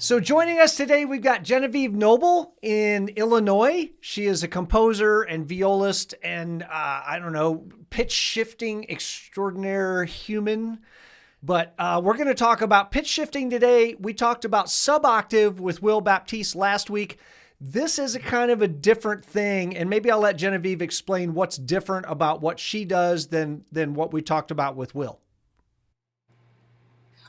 So joining us today, we've got Genevieve Knoebel in Illinois. She is a composer and violist and, pitch shifting extraordinaire human. But we're going to talk about pitch shifting today. We talked about sub-octave with Will Baptiste last week. This is a kind of a different thing, and maybe I'll let Genevieve explain what's different about what she does than what we talked about with Will.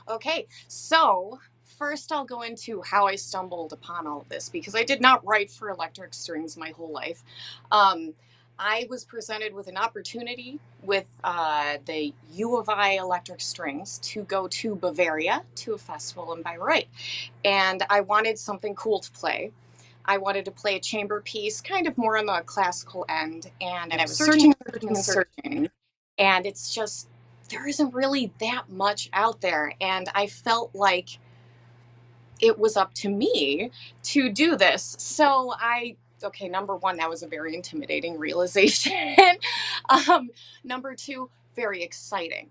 Okay, so first I'll go into how I stumbled upon all of this because I did not write for electric strings my whole life. I was presented with an opportunity with the U of I electric strings to go to Bavaria to a festival in Bayreuth. And I wanted something cool to play. I wanted to play a chamber piece, kind of more on the classical end. And I was searching. And it's just, there isn't really that much out there. And I felt like it was up to me to do this. So okay, number one, that was a very intimidating realization. Number two, very exciting.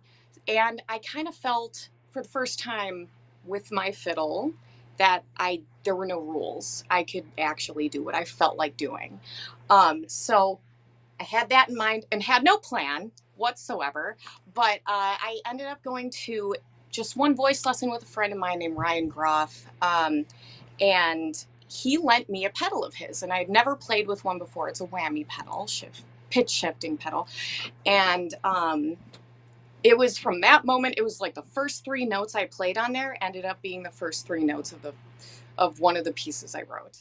And I kind of felt for the first time with my fiddle that there were no rules. I could actually do what I felt like doing. So I had that in mind and had no plan whatsoever. But I ended up going to just one voice lesson with a friend of mine named Ryan Groff. And he lent me a pedal of his, and I'd never played with one before. It's a Whammy pedal, pitch shifting pedal. And it was from that moment, it was like the first three notes I played on there ended up being the first three notes of one of the pieces I wrote.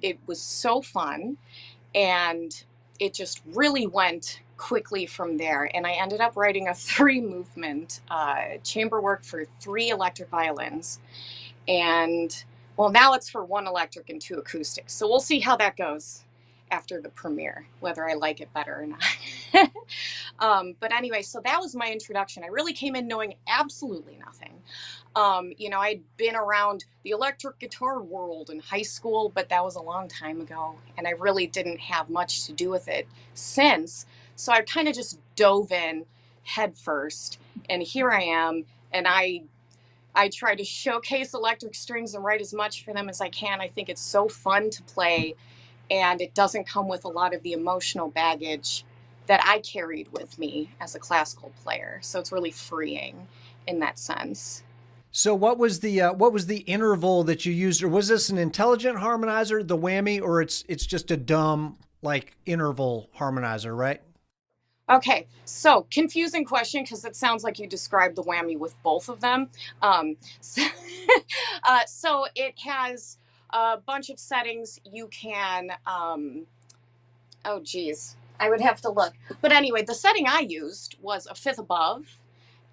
It was so fun, and it just really went quickly from there. And I ended up writing a 3-movement chamber work for 3 electric violins. And well, now it's for 1 electric and 2 acoustic. So we'll see how that goes after the premiere, whether I like it better or not. But anyway, so that was my introduction. I really came in knowing absolutely nothing. I'd been around the electric guitar world in high school, but that was a long time ago, and I really didn't have much to do with it since. So I kind of just dove in head first, and here I am, and I try to showcase electric strings and write as much for them as I can. I think it's so fun to play, and it doesn't come with a lot of the emotional baggage that I carried with me as a classical player. So it's really freeing in that sense. So what was the interval that you used, or was this an intelligent harmonizer, the Whammy, or it's just a dumb like interval harmonizer, right? Okay, so confusing question because it sounds like you described the Whammy with both of them. So, so it has a bunch of settings. You can, oh geez, I would have to look. But anyway, the setting I used was a fifth above,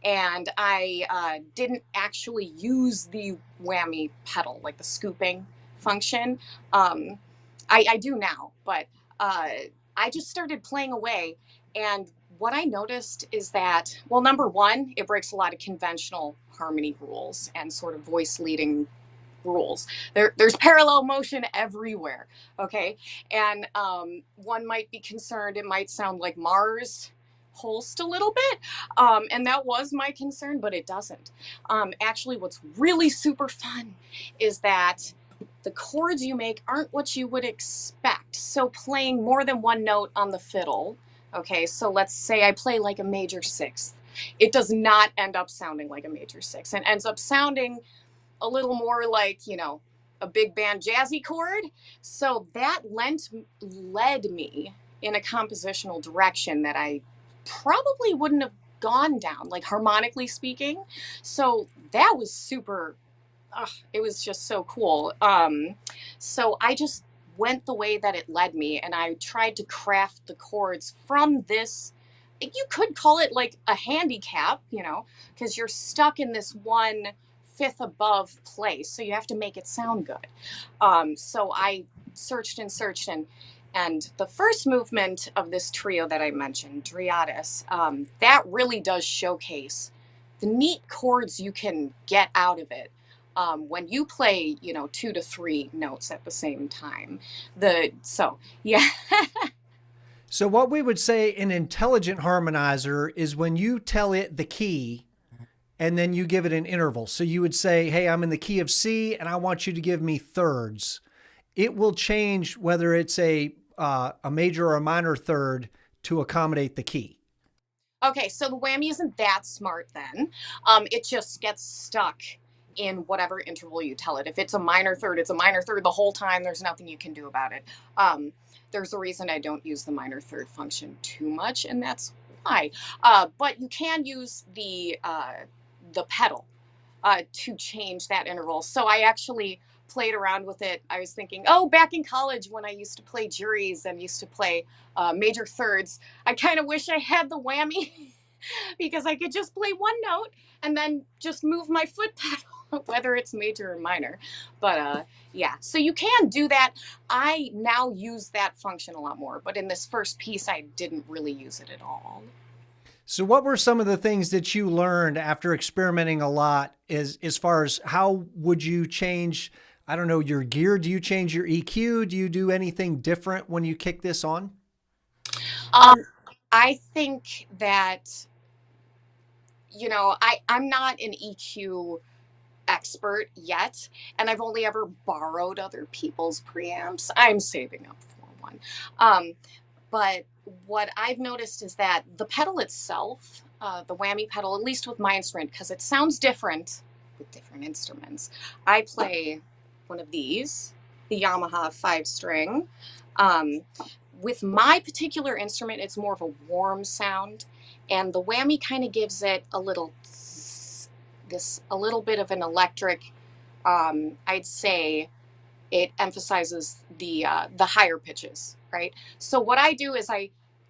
and I didn't actually use the Whammy pedal, like the scooping function. I do now, but I just started playing away. And what I noticed is that, well, number one, it breaks a lot of conventional harmony rules and sort of voice leading rules. There's parallel motion everywhere, okay? And one might be concerned it might sound like Mars Holst a little bit, and that was my concern, but it doesn't. Actually, what's really super fun is that the chords you make aren't what you would expect. So playing more than one note on the fiddle, okay, so let's say I play like a major sixth. It does not end up sounding like a major sixth. It ends up sounding a little more like, a big band jazzy chord. So that led me in a compositional direction that I probably wouldn't have gone down, like harmonically speaking. So that was super, it was just so cool. So I just went the way that it led me, and I tried to craft the chords from this. You could call it like a handicap, you know, because you're stuck in this one fifth above place, so you have to make it sound good. So I searched and searched, and the first movement of this trio that I mentioned, Dryades, that really does showcase the neat chords you can get out of it when you play, you know, 2 to 3 notes at the same time. So yeah. So what we would say an intelligent harmonizer is when you tell it the key and then you give it an interval. So you would say, hey, I'm in the key of C and I want you to give me thirds. It will change whether it's a major or a minor third to accommodate the key. Okay, so the whammy isn't that smart then. It just gets stuck in whatever interval you tell it. If it's a minor third, it's a minor third the whole time. There's nothing you can do about it. There's a reason I don't use the minor third function too much, and that's why. But you can use the pedal to change that interval. So I actually played around with it. I was thinking, oh, back in college when I used to play juries and used to play major thirds, I kind of wish I had the whammy because I could just play one note and then just move my foot pedal, whether it's major or minor. But yeah, so you can do that. I now use that function a lot more, but in this first piece, I didn't really use it at all. So what were some of the things that you learned after experimenting a lot as far as how would you change, I don't know, your gear? Do you change your EQ? Do you do anything different when you kick this on? I think that, you know, I'm not an EQ expert yet, and I've only ever borrowed other people's preamps. I'm saving up for one. But what I've noticed is that the pedal itself, the whammy pedal, at least with my instrument, because it sounds different with different instruments. I play one of these, the Yamaha 5-string. With my particular instrument, it's more of a warm sound, and the whammy kind of gives it a little a little bit of an electric. I'd say it emphasizes the higher pitches, right? So what I do is I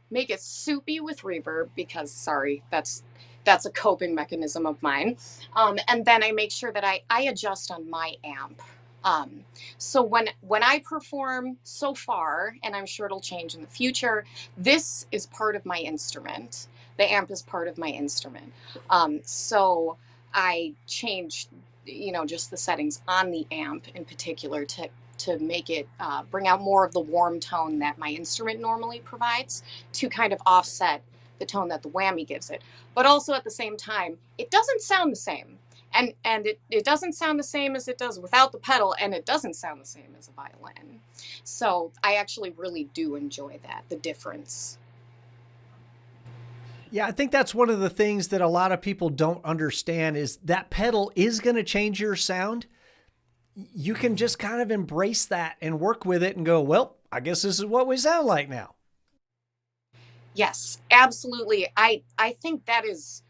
make it soupy with reverb because, sorry, that's a coping mechanism of mine. And then I make sure that I adjust on my amp. So when I perform so far, and I'm sure it'll change in the future, this is part of my instrument. The amp is part of my instrument. So I change, you know, just the settings on the amp in particular to make it bring out more of the warm tone that my instrument normally provides to kind of offset the tone that the whammy gives it. But also at the same time, it doesn't sound the same. And it doesn't sound the same as it does without the pedal, and it doesn't sound the same as a violin. So I actually really do enjoy that, the difference. Yeah, I think that's one of the things that a lot of people don't understand is that pedal is going to change your sound. You can just kind of embrace that and work with it and go, well, I guess this is what we sound like now. Yes, absolutely. I think that is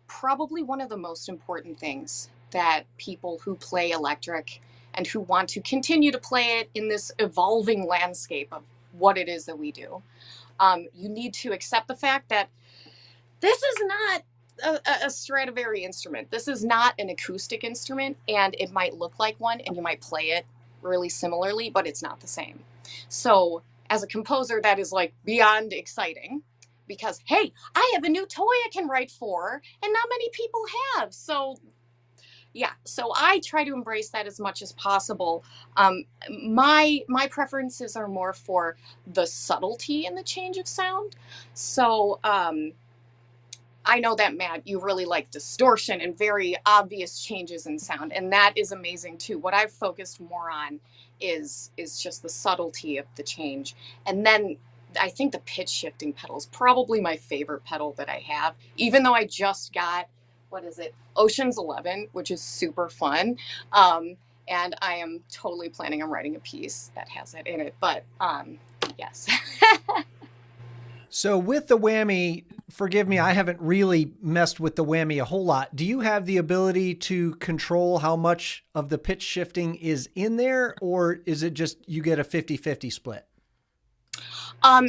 probably one of the most important things that people who play electric and who want to continue to play it in this evolving landscape of what it is that we do. You need to accept the fact that this is not a Stradivari instrument. This is not an acoustic instrument, and it might look like one, and you might play it really similarly, but it's not the same. So as a composer, that is like beyond exciting because, hey, I have a new toy I can write for, and not many people have. So yeah, so I try to embrace that as much as possible. My preferences are more for the subtlety in the change of sound. So I know that, Matt, you really like distortion and very obvious changes in sound, and that is amazing too. What I've focused more on is just the subtlety of the change. And then I think the pitch shifting pedal is probably my favorite pedal that I have, even though I just got, what is it, Ocean's 11, which is super fun. And I am totally planning on writing a piece that has it in it. But yes. So with the Whammy, forgive me, I haven't really messed with the Whammy a whole lot. Do you have the ability to control how much of the pitch shifting is in there, or is it just you get a 50-50 split?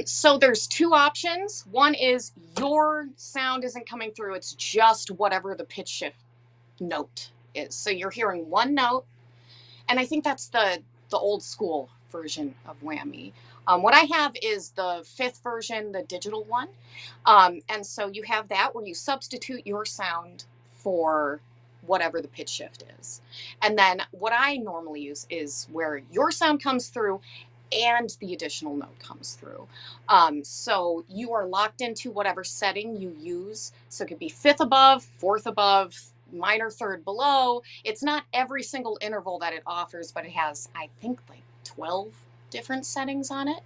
So there's two options. One is your sound isn't coming through. It's just whatever the pitch shift note is. So you're hearing one note, and I think that's the old school version of Whammy. What I have is the fifth version, the digital one. And so you have that where you substitute your sound for whatever the pitch shift is. And then what I normally use is where your sound comes through and the additional note comes through. So you are locked into whatever setting you use. So it could be fifth above, fourth above, minor third below. It's not every single interval that it offers, but it has, I think, like 12 different settings on it.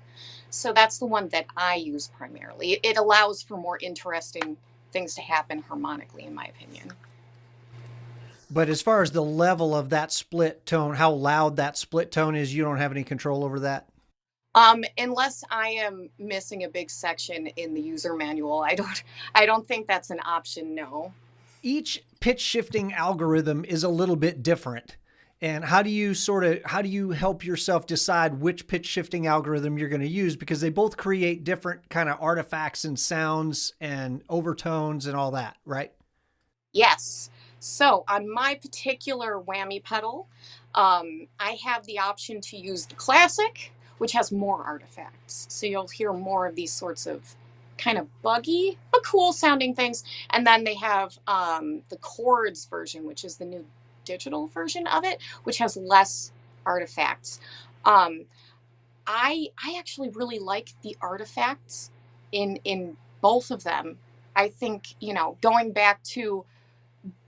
So that's the one that I use primarily. It allows for more interesting things to happen harmonically, in my opinion. But as far as the level of that split tone, how loud that split tone is, you don't have any control over that? Unless I am missing a big section in the user manual, I don't think that's an option, no. Each pitch shifting algorithm is a little bit different. And how do you help yourself decide which pitch shifting algorithm you're going to use? Because they both create different kind of artifacts and sounds and overtones and all that, right? Yes. So on my particular Whammy pedal, I have the option to use the classic, which has more artifacts. So you'll hear more of these sorts of kind of buggy but cool sounding things. And then they have the chords version, which is the new digital version of it, which has less artifacts. Um, I actually really like the artifacts in both of them. I think, going back to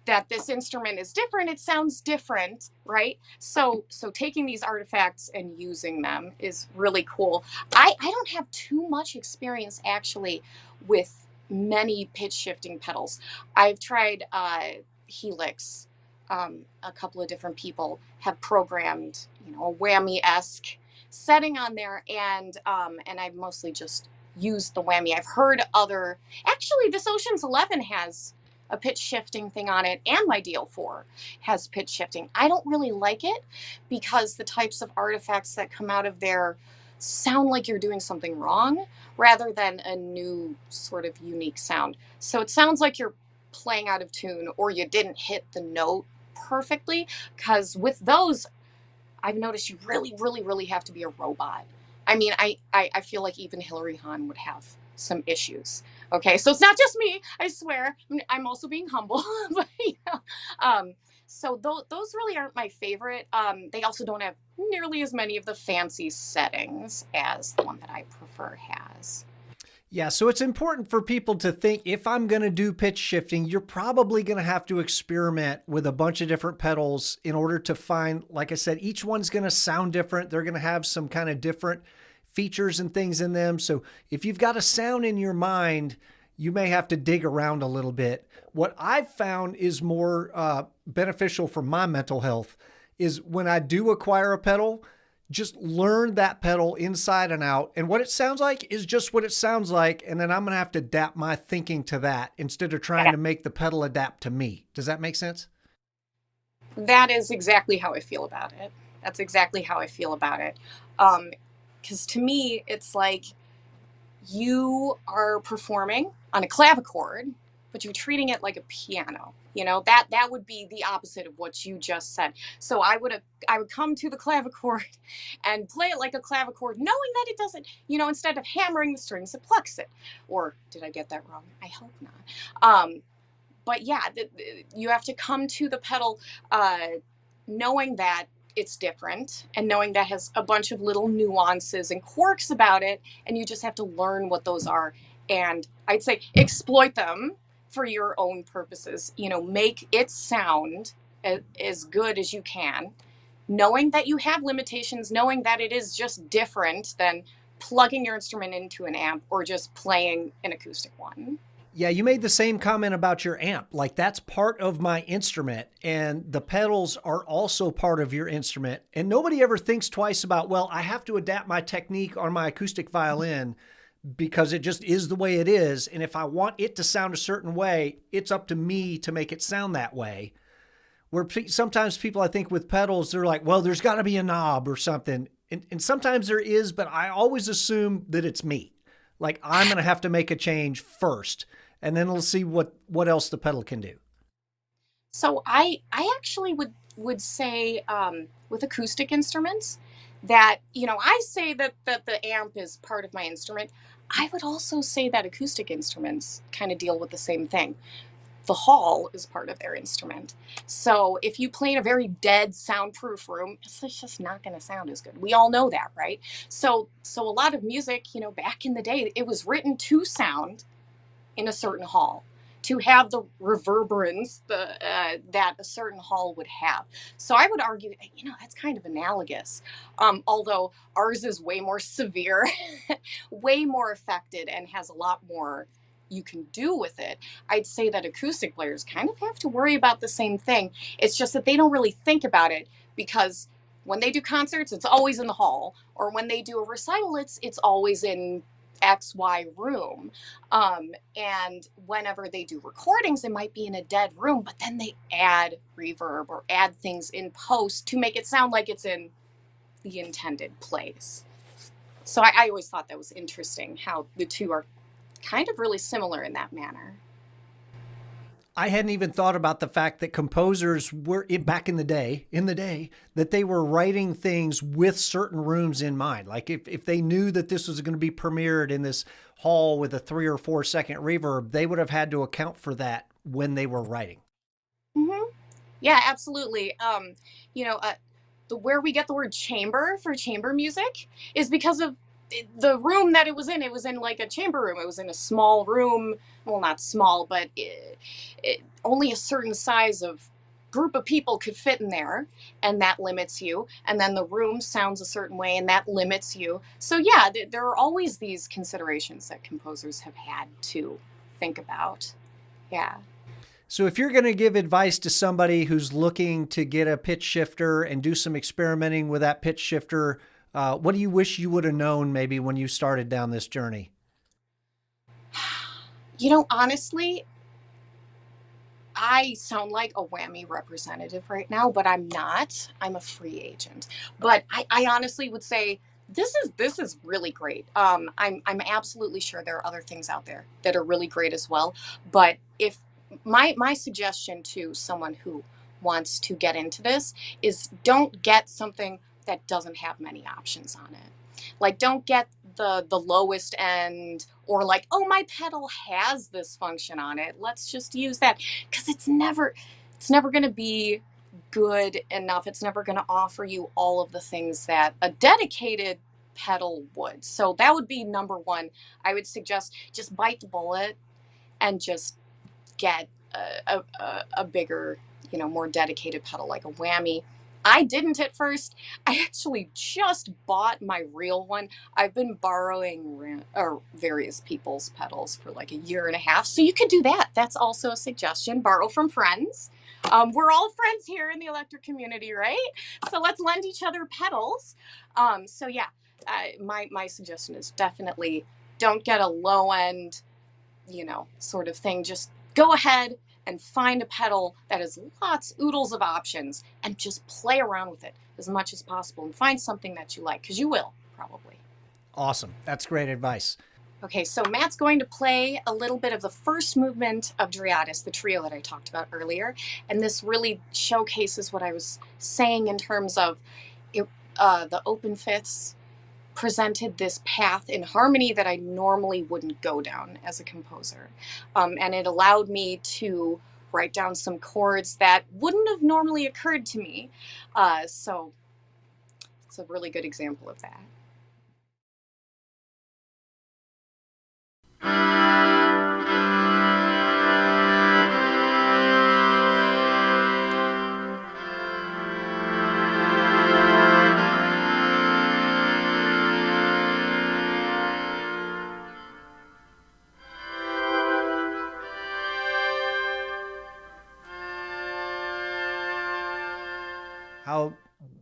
that this instrument is different, it sounds different, right? So taking these artifacts and using them is really cool. I don't have too much experience actually with many pitch shifting pedals. I've tried Helix. A couple of different people have programmed, a Whammy-esque setting on there, and I've mostly just used the Whammy. I've heard actually this Ocean's 11 has a pitch shifting thing on it, and my DL4 has pitch shifting. I don't really like it because the types of artifacts that come out of there sound like you're doing something wrong rather than a new sort of unique sound. So it sounds like you're playing out of tune or you didn't hit the note perfectly, because with those, I've noticed you really, really, really have to be a robot. I mean, I feel like even Hillary Hahn would have some issues. Okay, so it's not just me, I swear. I'm also being humble. But, so those really aren't my favorite. They also don't have nearly as many of the fancy settings as the one that I prefer has. Yeah, so it's important for people to think, if I'm going to do pitch shifting, you're probably going to have to experiment with a bunch of different pedals in order to find, like I said, each one's going to sound different. They're going to have some kind of different features and things in them. So if you've got a sound in your mind, you may have to dig around a little bit. What I've found is more beneficial for my mental health is when I do acquire a pedal, just learn that pedal inside and out. And what it sounds like is just what it sounds like. And then I'm going to have to adapt my thinking to that instead of trying to make the pedal adapt to me. Does that make sense? That is exactly how I feel about it. That's exactly how I feel about it. Because to me, it's like you are performing on a clavichord, but you're treating it like a piano. That would be the opposite of what you just said. So I would come to the clavichord and play it like a clavichord, knowing that it doesn't, instead of hammering the strings, it plucks it. Or did I get that wrong? I hope not. But yeah, you have to come to the pedal knowing that it's different and knowing that has a bunch of little nuances and quirks about it, and you just have to learn what those are, and I'd say exploit them for your own purposes. Make it sound as good as you can, knowing that you have limitations, knowing that it is just different than plugging your instrument into an amp or just playing an acoustic one. Yeah, you made the same comment about your amp. Like, that's part of my instrument, and the pedals are also part of your instrument. And nobody ever thinks twice about, well, I have to adapt my technique on my acoustic violin, because it just is the way it is. And if I want it to sound a certain way, it's up to me to make it sound that way. Where sometimes people, I think with pedals, they're like, well, there's got to be a knob or something. And sometimes there is, but I always assume that it's me. Like I'm going to have to make a change first, and then we'll see what else the pedal can do. So I actually would say with acoustic instruments that, I say that the amp is part of my instrument. I would also say that acoustic instruments kind of deal with the same thing. The hall is part of their instrument. So if you play in a very dead, soundproof room, it's just not going to sound as good. We all know that, right? So a lot of music, back in the day, it was written to sound in a certain hall, to have the reverberance that a certain hall would have. So I would argue, that's kind of analogous, although ours is way more severe, way more affected, and has a lot more you can do with it. I'd say that acoustic players kind of have to worry about the same thing. It's just that they don't really think about it, because when they do concerts, it's always in the hall, or when they do a recital, it's always in XY room. And whenever they do recordings, it might be in a dead room, but then they add reverb or add things in post to make it sound like it's in the intended place. So I always thought that was interesting, how the two are kind of really similar in that manner. I hadn't even thought about the fact that composers were back in the day, that they were writing things with certain rooms in mind. Like if they knew that this was going to be premiered in this hall with a 3 or 4 second reverb, they would have had to account for that when they were writing. Mm-hmm. Yeah, absolutely. Where we get the word chamber for chamber music is because of the room that it was in. It was in like a chamber room. It was in a small room. Well, not small, but only a certain size of group of people could fit in there, and that limits you. And then the room sounds a certain way, and that limits you. So yeah, there are always these considerations that composers have had to think about. Yeah. So if you're going to give advice to somebody who's looking to get a pitch shifter and do some experimenting with that pitch shifter, what do you wish you would have known maybe when you started down this journey? Honestly, I sound like a Whammy representative right now, but I'm not. I'm a free agent. But I honestly would say this is really great. I'm absolutely sure there are other things out there that are really great as well. But if my suggestion to someone who wants to get into this is, don't get something that doesn't have many options on it. Like, don't get the lowest end, or like, oh, my pedal has this function on it, let's just use that, because it's never going to be good enough. It's never going to offer you all of the things that a dedicated pedal would. So that would be number one. I would suggest just bite the bullet and just get a bigger, more dedicated pedal like a Whammy. I didn't at first. I actually just bought my real one. I've been borrowing various people's pedals for like a year and a half. So you could do that. That's also a suggestion. Borrow from friends. We're all friends here in the electric community, right? So let's lend each other pedals. So yeah, my suggestion is definitely don't get a low end, sort of thing. Just go ahead and find a pedal that has oodles of options, and just play around with it as much as possible and find something that you like, because you will, probably. Awesome. That's great advice. Okay, so Matt's going to play a little bit of the first movement of Dryades, the trio that I talked about earlier, and this really showcases what I was saying in terms of the open fifths presented this path in harmony that I normally wouldn't go down as a composer. And it allowed me to write down some chords that wouldn't have normally occurred to me. So it's a really good example of that.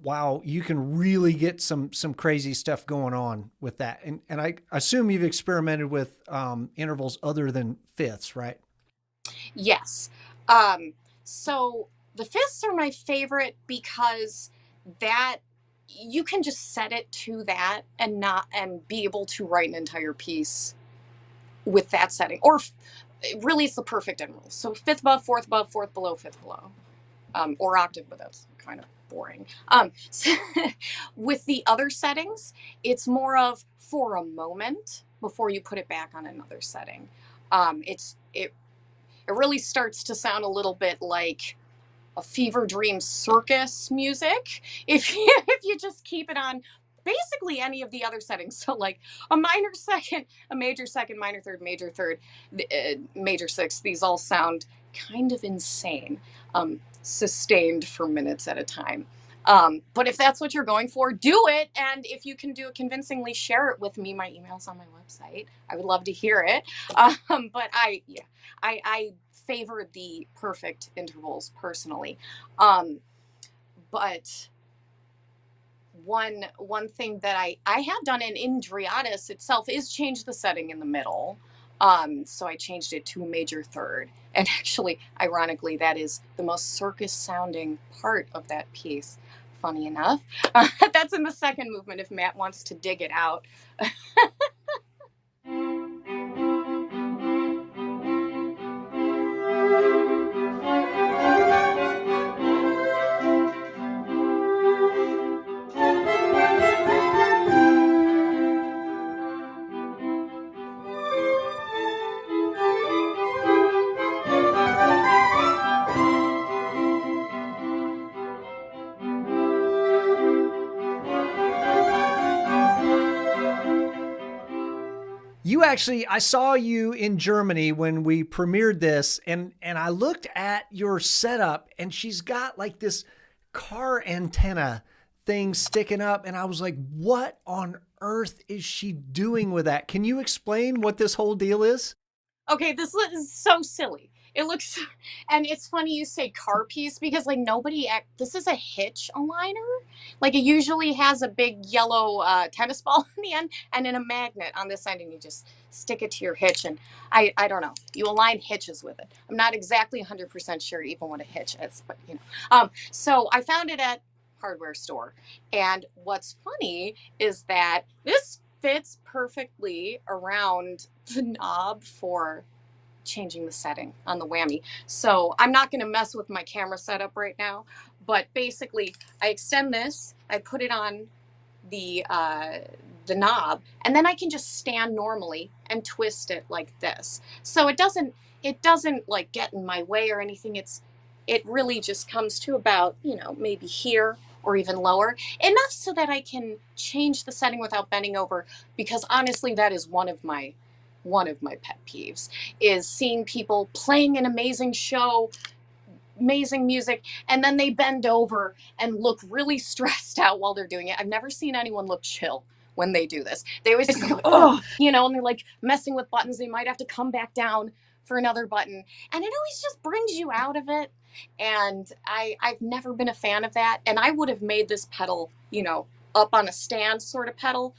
Wow, you can really get some crazy stuff going on with that. And I assume you've experimented with intervals other than fifths, right? Yes. Um, so the fifths are my favorite because that you can just set it to that and not and be able to write an entire piece with that setting. Or really, it's the perfect interval. So fifth above, fourth below, fifth below, or octave, but that's kind of boring. So with the other settings, it's more of for a moment before you put it back on another setting. It really starts to sound a little bit like a fever dream circus music if you just keep it on basically any of the other settings. So like a minor second, a major second, minor third, major sixth. These all sound kind of insane, sustained for minutes at a time. But if that's what you're going for, do it. And if you can do it convincingly, share it with me. My email's on my website. I would love to hear it. But I favor the perfect intervals personally. Um, but one thing that I have done in Dryades itself is change the setting in the middle. So I changed it to a major third. And actually, ironically, that is the most circus sounding part of that piece. Funny enough. That's in the second movement if Matt wants to dig it out. You actually, I saw you in Germany when we premiered this, and I looked at your setup, and she's got like this car antenna thing sticking up, and I was like, what on earth is she doing with that? Can you explain what this whole deal is? Okay, this is so silly. It looks, and it's funny you say car piece because like this is a Hitch aligner. Like it usually has a big yellow tennis ball in the end and then a magnet on this end, and you just stick it to your hitch. And I don't know, you align hitches with it. I'm not exactly 100% sure even what a hitch is, but you know. So I found it at hardware store, and what's funny is that this fits perfectly around the knob for changing the setting on the Whammy. So I'm not going to mess with my camera setup right now, but basically I extend this, I put it on the knob, and then I can just stand normally and twist it like this. So it doesn't like get in my way or anything. It really just comes to about, maybe here or even lower, enough so that I can change the setting without bending over, because honestly that is one of my pet peeves is seeing people playing an amazing show, amazing music, and then they bend over and look really stressed out while they're doing it. I've never seen anyone look chill when they do this. They always just go, oh, and they're like messing with buttons. They might have to come back down for another button. And it always just brings you out of it. And I've never been a fan of that. And I would have made this pedal, up on a stand sort of pedal,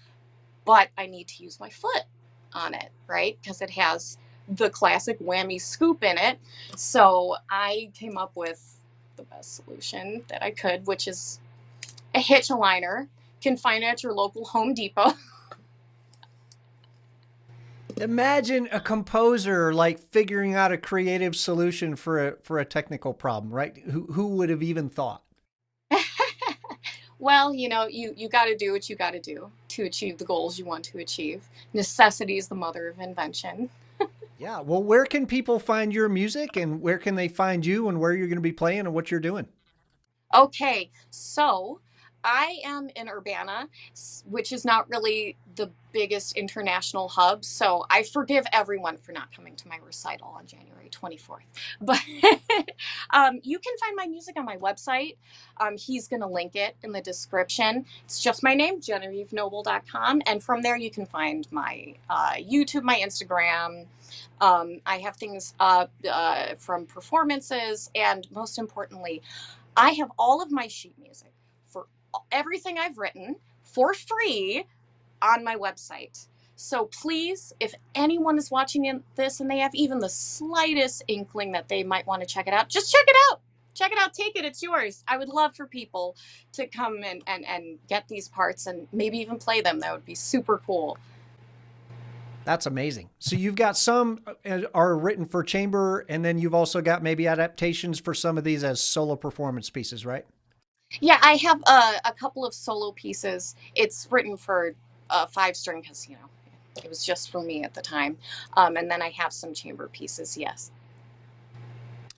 but I need to use my foot on it, right? Because it has the classic Whammy scoop in it. So I came up with the best solution that I could, which is a hitch aligner. You can find it at your local Home Depot. Imagine a composer like figuring out a creative solution for a technical problem, right? Who would have even thought? Well, you got to do what you got to do to achieve the goals you want to achieve. Necessity is the mother of invention. Yeah. Well, where can people find your music, and where can they find you, and where you're going to be playing and what you're doing? Okay, so I am in Urbana, which is not really the biggest international hub. So I forgive everyone for not coming to my recital on January 24th. But you can find my music on my website. He's going to link it in the description. It's just my name, GenevieveKnoebel.com. And from there, you can find my YouTube, my Instagram. I have things up from performances. And most importantly, I have all of my sheet music for everything I've written for free on my website. So please, if anyone is watching this and they have even the slightest inkling that they might want to check it out, just check it out. Check it out. Take it. It's yours. I would love for people to come and get these parts and maybe even play them. That would be super cool. That's amazing. So you've got some are written for chamber, and then you've also got maybe adaptations for some of these as solo performance pieces, right? Yeah, I have a couple of solo pieces. It's written for 5 string because, it was just for me at the time. And then I have some chamber pieces, yes.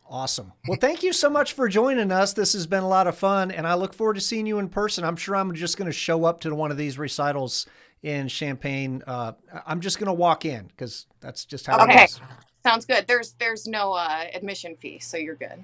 Awesome. Well, thank you so much for joining us. This has been a lot of fun, and I look forward to seeing you in person. I'm sure I'm just going to show up to one of these recitals in Champaign. I'm just going to walk in because that's just how it is. Sounds good. There's no admission fee, so you're good.